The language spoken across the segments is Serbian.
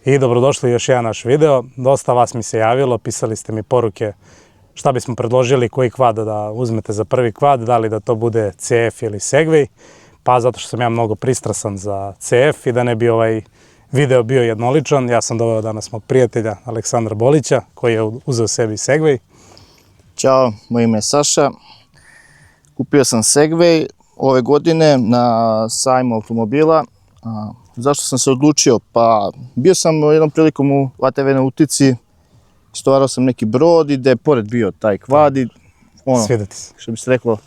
I dobrodošli u još jedan naš video. Dosta vas mi se javilo, pisali ste mi poruke šta bismo predložili, koji kvad da uzmete za prvi kvad, da li da to bude CF ili Segway. Pa zato što sam ja mnogo pristrasan za CF i da ne bi ovaj video bio jednoličan, ja sam doveo danas mog prijatelja Aleksandra Bolića koji je uzeo sebi Segway. Ćao, moje ime je Saša. Kupio sam Segway ove godine na sajmu automobila. Zašto sam se odlučio? Pa bio sam jednom prilikom u ATV nautici, istovarao sam neki brod i da je pored bio taj kvad i Svideti se. Što bi se reklo,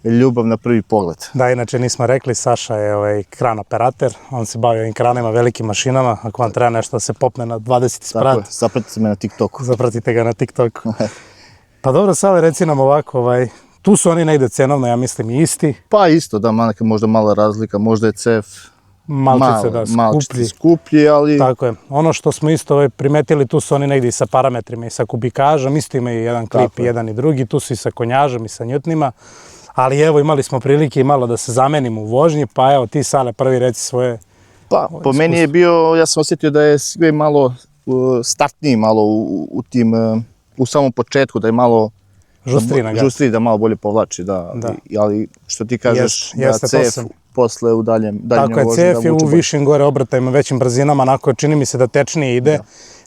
ljubav na prvi pogled. Da, inače nismo rekli, Saša je kran operater, on se bavi ovim kranima, velikim mašinama, ako vam treba nešto da se popne na 20 sprat. Tako je, zapratite me na TikToku. Zapratite ga na TikToku. Pa dobro, Sale, reci nam ovako, tu su oni negde cenovno, ja mislim, isti. Pa isto, da, možda mala razlika, možda je CF malčice skuplji, ali... Tako je. Ono što smo isto primetili, tu su oni negdje i sa parametrima i sa kubikažom, isto imaju jedan klip, jedan i drugi, tu su i sa konjažom i sa njutnima. Ali evo, imali smo prilike i malo da se zamenimo u vožnji, pa evo ti, Sale, prvi reci svoje... Pa, po meni je bio, ja sam osjetio da je sve malo startniji, malo u samom početku, da je malo... Žustriji, da malo bolje povlači, da. Ali što ti kažeš, da CF posle u daljem vožnju da vuče bolje. Tako je, CF je u višim gore obratajima, većim brzinama, onako čini mi se da tečnije ide.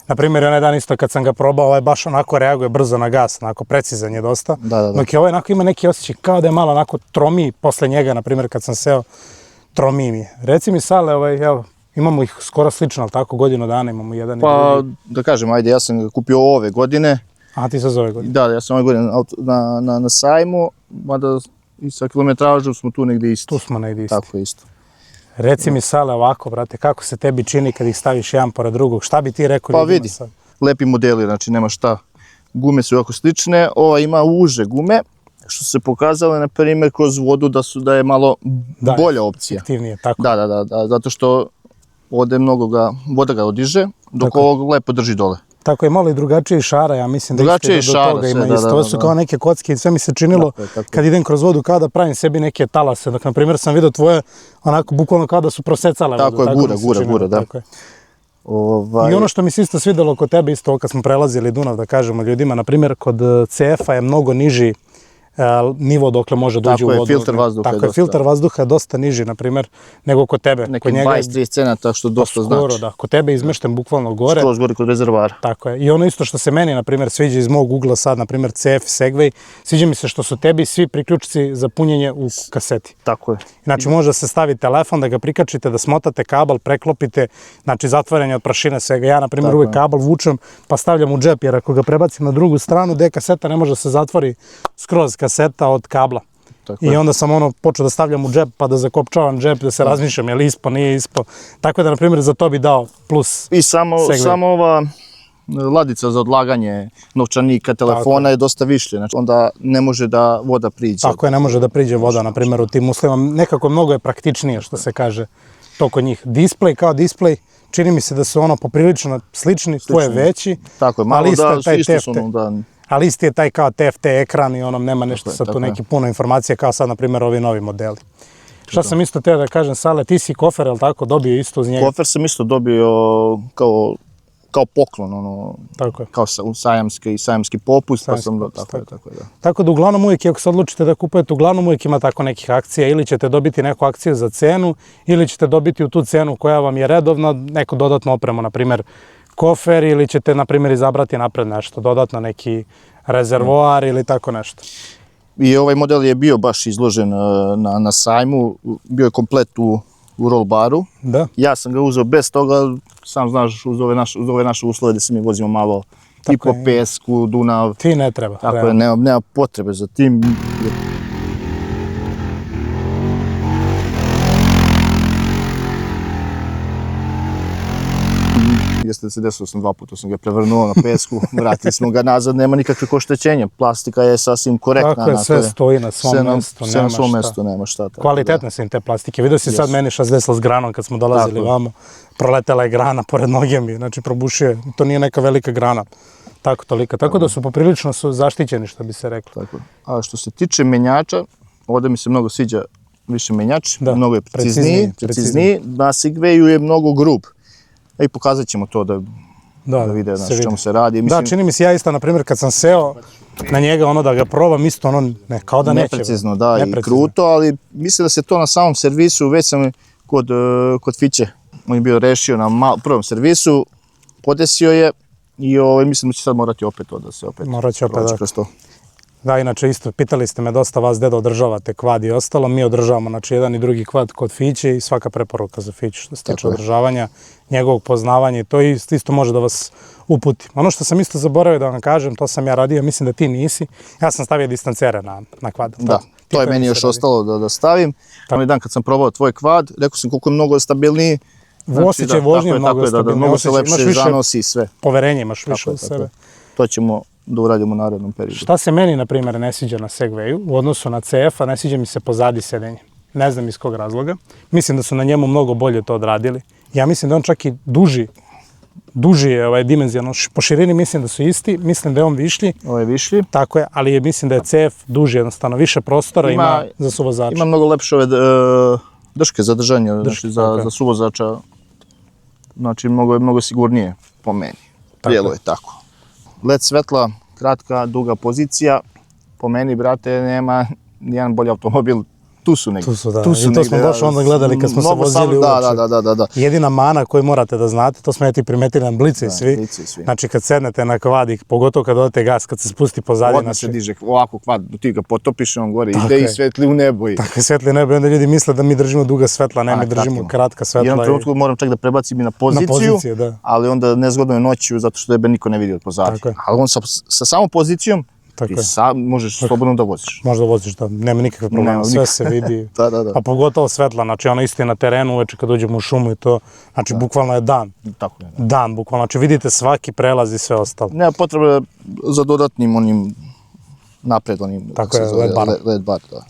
Naprimjer, onaj dan isto kad sam ga probao, baš onako reaguje brzo na gas, onako precizan je dosta. Dok je ovaj onako ima neki osjećaj kao da je malo onako tromiji posle njega, naprimjer kad sam seo, tromiji mi je. Reci mi, Sale, evo, imamo ih skoro slično, ali tako godinu dana imamo jedan i drugi. Pa, da kažem, ajde, ja sam ga kupio ove godine. A ti sad ove godine? Da, ja sam ove godine na sajmu, mada i sa kilometražom smo tu negdje isti. Tu smo negdje isti. Tako isto. Reci mi, Sale, ovako, brate, kako se tebi čini kad ih staviš jedan pored drugog? Šta bi ti rekao ljudima? Pa vidi, lepi modeli, znači nema šta. Gume su jako slične, ova ima uže gume, što se pokazalo, na primjer, kroz vodu da je malo bolja opcija. Efektivnije, tako. Da, zato što voda ga odiže, dok ovog lepo drži dole. Tako je, malo i drugačije šara, ja mislim da isto do toga ima isto. Ovo su kao neke kocke i sve mi se činilo kad idem kroz vodu kao da pravim sebi neke talase. Dok, na primjer, sam vidio tvoje onako bukvalno kao da su prosecale vodu. Tako je, gura, da. I ono što mi se isto svidelo kod tebe, isto kad smo prelazili Dunav, da kažemo ljudima, na primjer, kod CF-a je mnogo niži nivo dokle može da uđe u vodu. Tako je, filtar vazduha je dosta niži, na primjer, nego kod tebe. Neki 20-30 cm, što dosta znači. Skoro, da. Kod tebe je izmešten bukvalno gore. Skoro gore kod rezervoara. Tako je. I ono isto što se meni, na primjer, sviđa iz mog ugla sad, na primjer, CF, Segway, sviđa mi se što su tebi svi priključci za punjenje u kaseti. Tako je. Znači, može da se stavi telefon, da ga prikačite, da smotate kabel, preklopite, znači zatvaranje od prašine, svega. Ja, na primjer, uvijek kabel vučem, pa stavljam u džep, jer ako ga prebacim na drugu stranu, gde kaseta ne može da se zatvori skroz kaseta od kabla. I onda sam počeo da stavljam u džep, pa da zakopčavam džep, da se razmišljam je li ispo, nije ispo. Tako da, na primjer, za to bi dao plus i samo ova ladica za odlaganje novčanika, telefona je dosta višlje, znači onda ne može da voda priđe. Tako je, ne može da priđe voda, na primjer, u tim uslovima. Nekako mnogo je praktičnije, što se kaže, to kod njih. Display kao display, čini mi se da su poprilično slični, tvoj je veći. Tako je, malo da isto su ali isti je taj kao TFT ekran i nema nešto sad tu neki puno informacije kao sad, na primjer, ovi novi modeli. Šta sam isto teo da kažem, Sale, ti si kofer, je li tako, dobio isto uz njega? Kofer sam isto dobio kao poklon, kao sajamski popust, pa sam Tako da uglavnom uvijek, ako se odlučite da kupujete, uglavnom uvijek ima tako nekih akcija, ili ćete dobiti neku akciju za cenu, ili ćete dobiti u tu cenu koja vam je redovna, neku dodatnu opremu, na primjer, kofer, ili ćete, na primjer, izabrati napred nešto, dodatno neki rezervoar ili tako nešto. I ovaj model je bio baš izložen na sajmu, bio je komplet u roll baru. Ja sam ga uzeo bez toga, sam znaš, uz ove naše uslove da se mi vozimo malo i po pesku, Dunav. Ti ne treba. Tako je, nema potrebe za tim. Jeste da se desilo sam 2 puta, sam ga prevrnuo na pesku, vratili smo ga nazad, nema nikakvih oštećenja, plastika je sasvim korektna. Tako je, sve stoji na svom mjestu, nema šta. Kvalitetne su im te plastike, vidio si sad meni šta se desilo s granom kad smo dolazili vamo, proletela je grana pored noge mi, znači probušio je, to nije neka velika grana, tako da su poprilično zaštićeni, što bi se reklo. A što se tiče menjača, ovdje mi se mnogo sviđa više menjač, mnogo je precizniji, na Segwayu je mnogo grub. i pokazat ćemo to da vide se o čemu vidi. se radi. Da, čini mi se ja isto, na primjer, kad sam seo na njega, ono da ga probam, isto ono, kao da neće. Neprecizno, da, i kruto, ali mislim da se to na samom servisu, već sam kod Fiće, on je bio rešio na prvom servisu, podesio je i mislim da će sad morati opet to da se Morat će opet, proći da. kroz to. Da, inače isto, pitali ste me dosta vas gde da održavate kvad i ostalo, mi održavamo, znači, jedan i drugi kvad kod Fiće i svaka preporuka za Fiću što se tiče održavanja, njegovog poznavanja i to isto može da vas uputi. Ono što sam isto zaboravio da vam kažem, to sam ja radio, mislim da ti nisi, ja sam stavio distancere na kvad. Da, to je meni još ostalo da stavim. Onaj dan kad sam probao tvoj kvad, rekao sam koliko je mnogo stabilniji. Osjećaj vožnje je mnogo stabilniji, mnogo se lepše zanosi i sve. Poverenje imaš više od sebe. To ćemo da uradimo u narednom periodu. Šta se meni, na primjer, ne sviđa na Segwayu u odnosu na CF-a, ne sviđa mi se pozadi sedenje. Ne znam iz kog razloga. Mislim da su na njemu mnogo bolje to odradili. Ja mislim da on čak i duži je dimenzija. Po širini mislim da su isti, mislim da je on višlji. Ovo je višlji. Tako je, ali mislim da je CF duži, jednostavno više prostora ima za suvozača. Ima mnogo lepše ove drške za držanje, znači za suvozača. Znači mnogo sigurnije po meni. Djelo je tako. LED svetla, kratka, duga pozicija. Po meni, brate, nema nijedan bolji automobil. Tu su negdje. Tu su, to smo baš onda gledali kad smo se vozili uveče. Da. Jedina mana koju morate da znate, to smo ja ti primetili na Blicu i svi. Znači kad sednete na kvad, pogotovo kad odete gas, kad se spusti pozadnje. Odmah se diže ovako kvad, ti ga potopiš, on gore ide i svetli u nebo. Tako je, svetli u nebo i onda ljudi misle da mi držimo duga svetla, ne, mi držimo kratka svetla. Jednom trenutku moram čak da prebacim i na poziciju, ali onda nezgodno je noću zato što tebe niko ne vidi od pozadnje. Ali on sa samom pozicijom ti možeš slobodno da voziš. Možda voziš, da, nema nikakve problema, sve se vidi. A pogotovo svetla, znači ono isto je na terenu uveče kad uđemo u šumu i to, znači bukvalno je dan. Tako je. Dan, bukvalno, znači vidite svaki prelaz i sve ostalo. Nema potrebe za dodatnim onim napred, onim LED bar, da.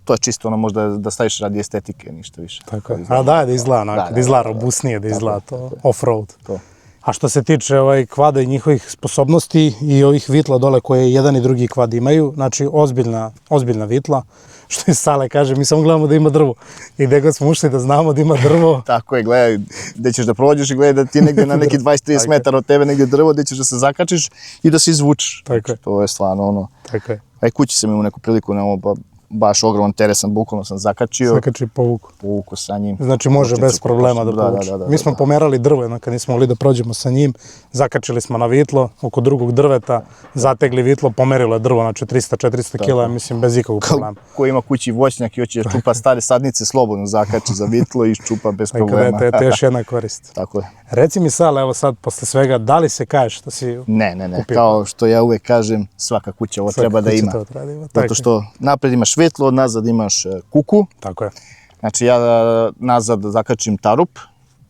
To je čisto ono možda da staviš radi estetike, ništa više. Tako je, a da izgleda robusnije, da izgleda to off-road. A što se tiče kvada i njihovih sposobnosti i ovih vitla dole koje jedan i drugi kvad imaju, znači ozbiljna vitla, što i Sale kaže, mi samo gledamo da ima drvo. I gde god smo ušli da znamo da ima drvo. Tako je, gledaj, gde ćeš da prođeš i gledaj da ti negdje na neki 20-30 metara od tebe negdje drvo, gde ćeš da se zakačiš i da se izvučeš. Tako je. To je stvarno ono. Tako je. Aj kući sam imao neku priliku na ovo, baš ogroman teren sam, bukvalno sam zakačio. Zakači povuku. Povuku sa njim. Znači može bez problema da povuče. Mi smo pomerali drvo, kad nismo mogli da prođemo sa njim, zakačili smo na vitlo, oko drugog drveta, zategli vitlo, pomerilo je drvo, znači 300-400 kila, mislim, bez ikakvog problema. Ko ima kući voćnjak i hoće da čupa stare sadnice, slobodno zakači za vitlo i čupa bez problema. To je još jedna korist. Tako je. Reci mi Sale, evo sad, posle svega, da li se kažeš što si kupio? Ne, kao što ja uvek kažem, svaka kuća ovo treba da ima. Zato što napred imaš vitlo, nazad imaš kuku. Tako je. Znači ja nazad zakačim tarup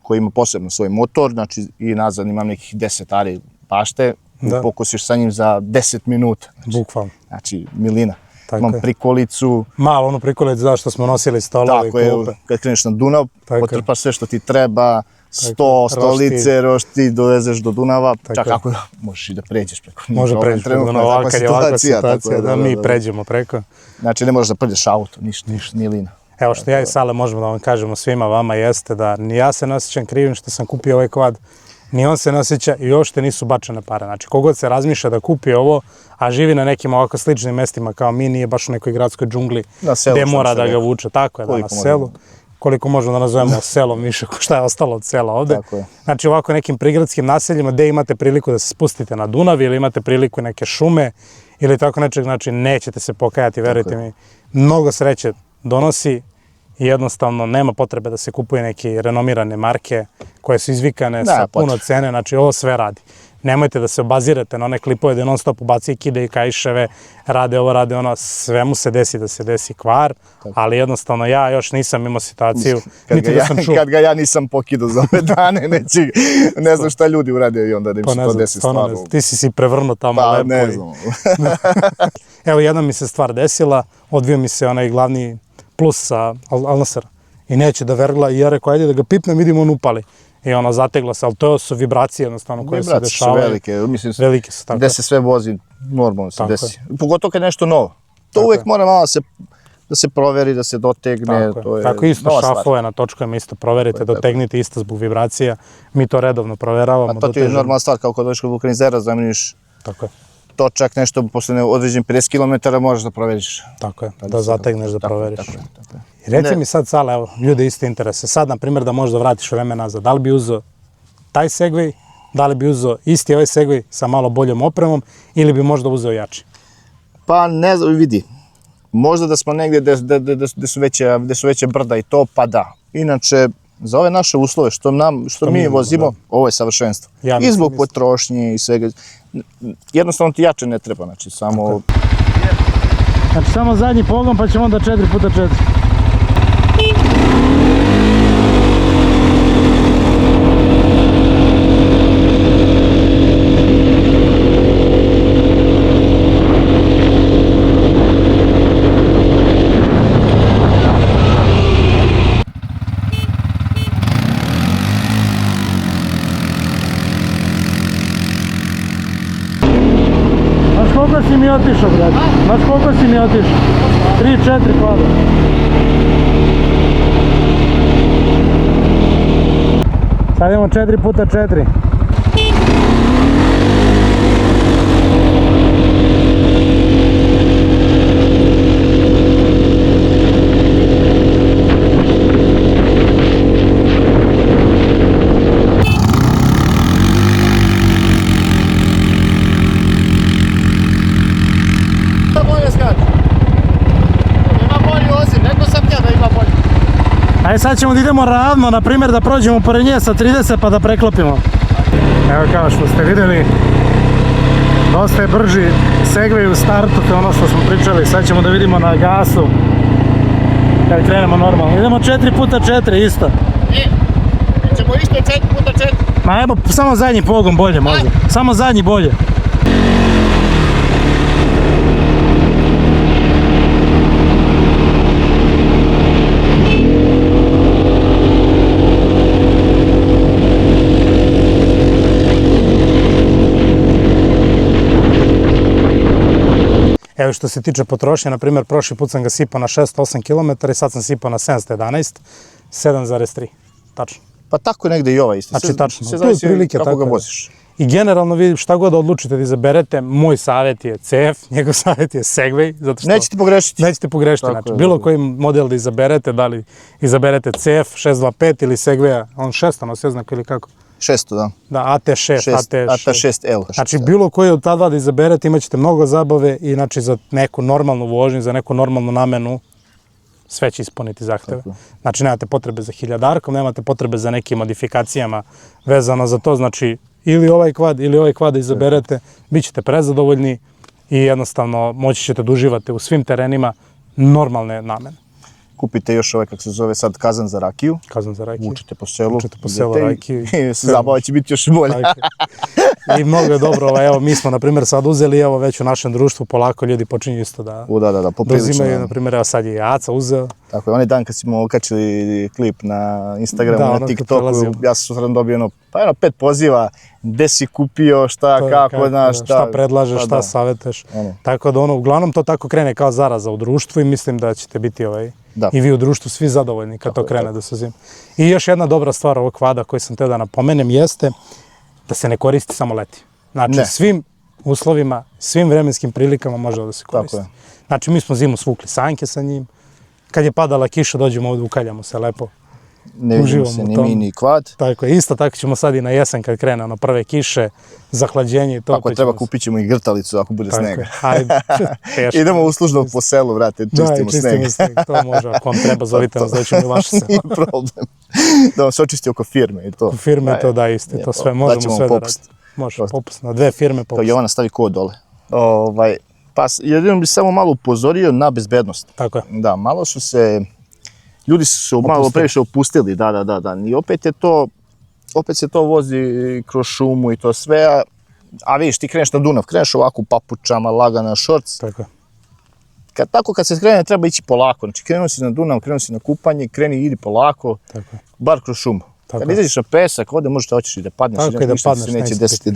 koji ima posebno svoj motor, znači i nazad imam nekih 10 ari bašte i pokosiš sa njim za 10 minuta. Bukvalno. Znači milina. Imam prikolicu. Malo onu prikolicu, da, što smo nosili stolove i klupe. Tako je, kad kreneš na Dunav, potrpaš sve što ti treba, stolice, rošti, dovezeš do Dunava, čak ako možeš i da pređeš preko njih. Može pređeš preko Dunava, kad je ovakva situacija, da mi pređemo preko. Znači ne možeš da prđeš auto, ništa, milina. Evo što ja i Sale možemo da vam kažemo svima vama jeste da ni ja se ne osjećam krivim što sam kupio ovaj kvad, ni on se ne osjeća i uopšte nisu bačene pare. Znači, kogod se razmišlja da kupi ovo, a živi na nekim ovako sličnim mestima kao mi, nije baš u nekoj gradskoj džungli gde mora da ga vuče. Tako je, da, na selu. Koliko možemo da nazovemo selom više, šta je ostalo od sela ovde. Znači, ovako nekim prigradskim naseljima gde imate priliku da se spustite na Dunav ili imate priliku neke šume ili tako nečeg, znači nećete se pokajati, verujte mi. Mnogo sreće donosi i jednostavno nema potrebe da se kupuje neke renomirane marke koje su izvikane sa puno cene, znači ovo sve radi. Nemojte da se obazirate na one klipove da non stop ubaci kide i kaiševe, rade ovo, rade ono, sve mu se desi da se desi kvar, ali jednostavno ja još nisam imao situaciju, niti da sam čuo. Kad ga ja nisam pokidao za ove dane, ne znam šta ljudi urade i onda da im se to desi stvarno. Ti si prevrnuo tamo lepo. Pa ne znam. Evo jedna mi se stvar desila, odvio mi se onaj glavni plus sa Al Nassera i neće da vergla i ja rekao ajde da ga pipnem, vidimo on upali. I ono zategla se, ali to su vibracije jednostavno koje se dešavaju. Vibracije su velike, mislim, gde se sve vozi, normalno se desi. Pogotovo kad je nešto novo. To uvek mora malo se da se proveri, da se dotegne. Tako to je. je Tako isto nova stvar. šafove na točkovima isto proverite, dotegnite isto zbog vibracija. Mi to redovno proveravamo. A to ti je normalna stvar, kao kad dođeš kod vulkanizera, zameniš Tako je, točak, nešto posle određen 50 km možeš da proveriš. tako je, da zategneš, da proveriš. Tako je. I reci mi sad, Sale, evo, ljude isto interese. Sad, na primjer, da možeš da vratiš vreme nazad, da li bi uzeo taj Segway, da li bi uzeo isti ovaj Segway sa malo boljom opremom ili bi možda uzeo jači? Pa ne znam, vidi, možda da smo negdje gde su veće brda i to, pa da. Inače, za ove naše uslove, što mi vozimo, ovo je savršenstvo. Ja I mislim zbog isto. potrošnje i svega. Jednostavno ti jače ne treba, znači samo... Znači, samo zadnji pogon, pa ćemo onda 4x4. Znaš koliko si mi otišao, brate? Znaš koliko si mi otišao? 3-4 kvadra. Sad imamo 4x4. Ajde sad ćemo da idemo ravno, na primjer da prođemo pored nje sa 30 pa da preklopimo. Evo kao što ste vidjeli, dosta je brži Segway u startu, to je ono što smo pričali, sad ćemo da vidimo na gasu kad krenemo normalno. Idemo 4x4 isto. Ćemo isto 4x4. Ma evo, samo zadnji pogon bolje možda, samo zadnji bolje. Evo što se tiče potrošnje, na primjer prošli put sam ga sipao na 608 km i sad sam sipao na 711, 7,3, tačno. Pa tako negde i ovaj isto. Znači tačno, Sve tu je zavisi prilike kako tako ga da. voziš. I generalno vi šta god da odlučite da izaberete, moj savjet je CF, njegov savjet je Segway, zato što Nećete pogrešiti. nećete pogrešiti. Tako Znači, je, bilo tako koji model da izaberete, da li izaberete CF 625 ili Segwaya, on 600 ili kako? 600, da. Da, AT6, AT6L. Znači, bilo koji od ta dva da izaberete, imat ćete mnogo zabave i znači za neku normalnu vožnju, za neku normalnu namenu, sve će ispuniti zahteve. Znači, nemate potrebe za hiljadarkom, nemate potrebe za nekim modifikacijama vezano za to, znači, ili ovaj kvad da izaberete, bit ćete prezadovoljni i jednostavno moći ćete da uživate u svim terenima normalne namene. Kupite još ovaj, kako se zove sad, kazan za rakiju. Kazan za rakiju. Učite po selu. Učite po selu idete rakiju. I zabava će biti još bolja. I mnogo je dobro, evo mi smo na primjer sad uzeli, evo već u našem društvu polako ljudi počinju isto da poprilično. uzimaju, na primjer evo sad je Aca uzeo. Tako je, onaj dan kad smo okačili klip na Instagramu, Da, na ono kad TikToku, prelazimo. ja sam sutradan dobio jedno 5 poziva, gde si kupio, šta, kako, znaš, šta predlažeš, šta savjetuješ. Tako da ono, uglavnom to tako krene kao zaraza u društvu i mislim da ćete biti i vi u društvu svi zadovoljni kad to krene da se uzima. I još jedna dobra stvar ovog kvada koju sam teo da napomenem jeste da se ne koristi samo leti. Znači svim uslovima, svim vremenskim prilikama može da se koristi. Znači mi smo zimu svukli sanke sa njim, kad je padala kiša dođemo ovdje, ukaljamo se lepo. Ne vidimo se ni mi ni kvad. Tako je, isto tako ćemo sad i na jesen kad krene ono prve kiše, zahlađenje i to. Ako treba kupit ćemo i grtalicu ako bude snega. Idemo uslužno po selu, vrate, čistimo sneg. To može, ako vam treba zovite nas da ćemo i vaše selo. Nije problem. Da vam se očisti oko firme i to. Oko firme to da isti, to sve možemo sve da radimo. Može, popust na 2 firme popust. Kao Jovana stavi kod dole. Pa jedino bi samo malo upozorio na bezbednost. Tako je. Da, malo su se, ljudi su malo previše opustili, da. I opet se to vozi kroz šumu i to sve, a vidiš, ti kreneš na Dunav, kreneš ovako u papučama, lagana, šorc. Tako je. Kad se krene, treba ići polako. Znači, krenuo si na Dunav, krenuo si na kupanje, idi polako, bar kroz šumu. Kad izađeš na pesak, ovdje možeš da hoćeš i da padneš. Tako i da padneš, se neće desiti.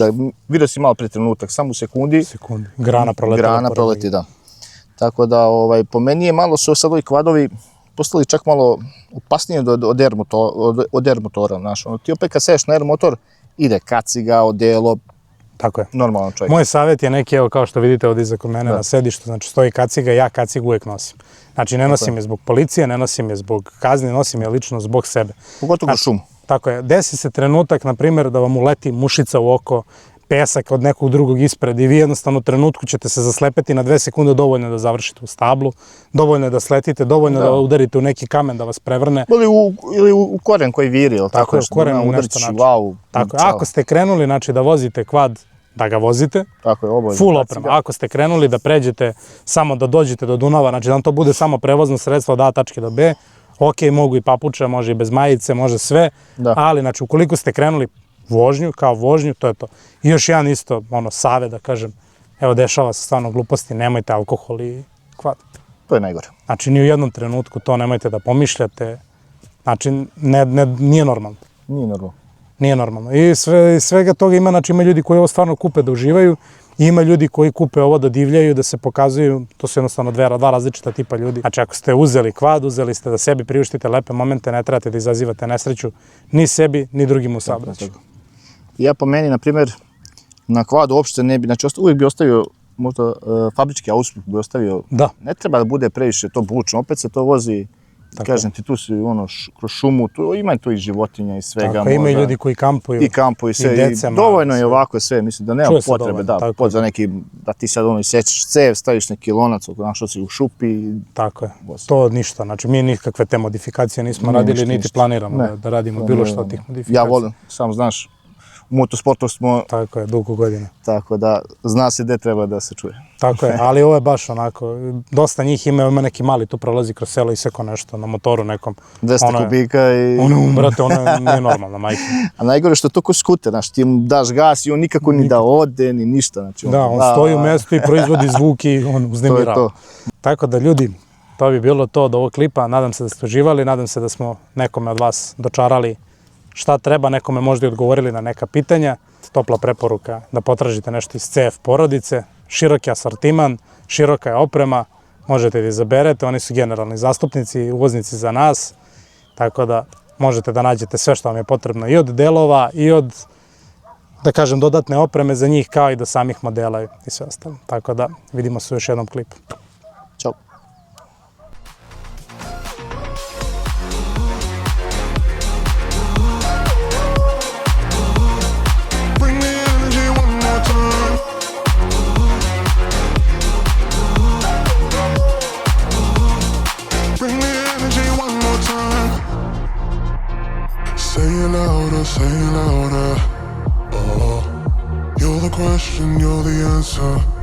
Vidio si malo pre trenutak, samo u sekundi. Grana proleti. Da. Tako da po meni je malo su sad ovi kvadovi postali čak malo opasnije od R motora. Znaš, ti opet kad seš na R motor, ide kaciga, odelo, Tako je. normalan čovjek. Moj savjet je neki, evo kao što vidite ovdje iza kod mene na sedištu, znači stoji kaciga, ja kacigu uvijek nosim. Znači ne nosim je zbog policije, ne nosim je zbog kazni, nosim je lično zbog sebe. Pogotovo u šumu. Tako je, desi se trenutak, na primjer, da vam uleti mušica u oko, pesak od nekog drugog ispred i vi jednostavno u trenutku ćete se zaslepeti na 2 sekunde, dovoljno da završite u stablu, dovoljno da sletite, dovoljno da udarite u neki kamen da vas prevrne. Ili u koren koji viri, ili tako je, u koren u nešto način. Tako je, ako ste krenuli, znači da vozite kvad, da ga vozite, tako je, obavezno. Full oprema. Ako ste krenuli da pređete, samo da dođete do Dunava, znači da vam to bude samo prevozno sredstvo od A tačke do B, ok, mogu i papuče, može i bez majice, može sve, ali znači ukoliko ste krenuli vožnju, kao vožnju, to je to. I još jedan isto, savjet da kažem, evo dešava se stvarno gluposti, nemojte alkohol i kvad. To je najgore. Znači ni u jednom trenutku to nemojte da pomišljate, znači nije normalno. Nije normalno. Nije normalno. I svega toga ima, znači ima ljudi koji ovo stvarno kupe da uživaju i ima ljudi koji kupe ovo da divljaju, da se pokazuju, to su jednostavno dva različita tipa ljudi. Znači ako ste uzeli kvad, uzeli ste da sebi priuštite lepe momente, ne trebate da izazivate nesreću ni sebi, ni drugim u saobraćaju. Ja po meni, na primjer, na kvadu uopšte ne bi, znači uvijek bi ostavio možda fabrički auspuh bi ostavio. Da. Ne treba da bude previše to bučno, opet se to vozi, kažem ti, tu si kroz šumu, ima tu i životinja i svega. Tako, ima i ljudi koji kampuju. I kampuju i sve. Dovoljno je ovako sve, mislim da nema potrebe za neki, da ti sad isečeš cev, staviš neki lonac, našao si u šupi. Tako je, to ništa, znači mi nikakve te modifikacije nismo radili, niti planiramo da radimo bilo što od tih modifikacija. Ja volim, sam znaš, u motosportu smo... Tako je, dugo godina. Tako da, zna se gde treba da se čuje. Tako je, ali ovo je baš onako, dosta njih ima neki mali, tu prolazi kroz selo i seko nešto na motoru nekom. 200 kubika i... Brate, ono nije normalno, majke. A najgore što je to ko skuter, znaš, ti mu daš gas i on nikako ni da ode, ni ništa. Znači, da, on stoji u mjestu i proizvodi zvuk i on uznemirava. To je to. Tako da, ljudi, to bi bilo to od ovog klipa. Nadam se da ste uživali, nadam se da smo nekome od vas dočarali šta treba, nekome možda i odgovorili na neka pitanja. Topla preporuka da potražite nešto iz CF porodice, široki asortiman, široka je oprema, možete da izaberete, oni su generalni zastupnici, uvoznici za nas, tako da možete da nađete sve što vam je potrebno i od delova i od, da kažem, dodatne opreme za njih, kao i do samih modela i sve ostalo. Tako da vidimo se u još jednom klipu. Ćao. Say it louder. You're the question, you're the answer.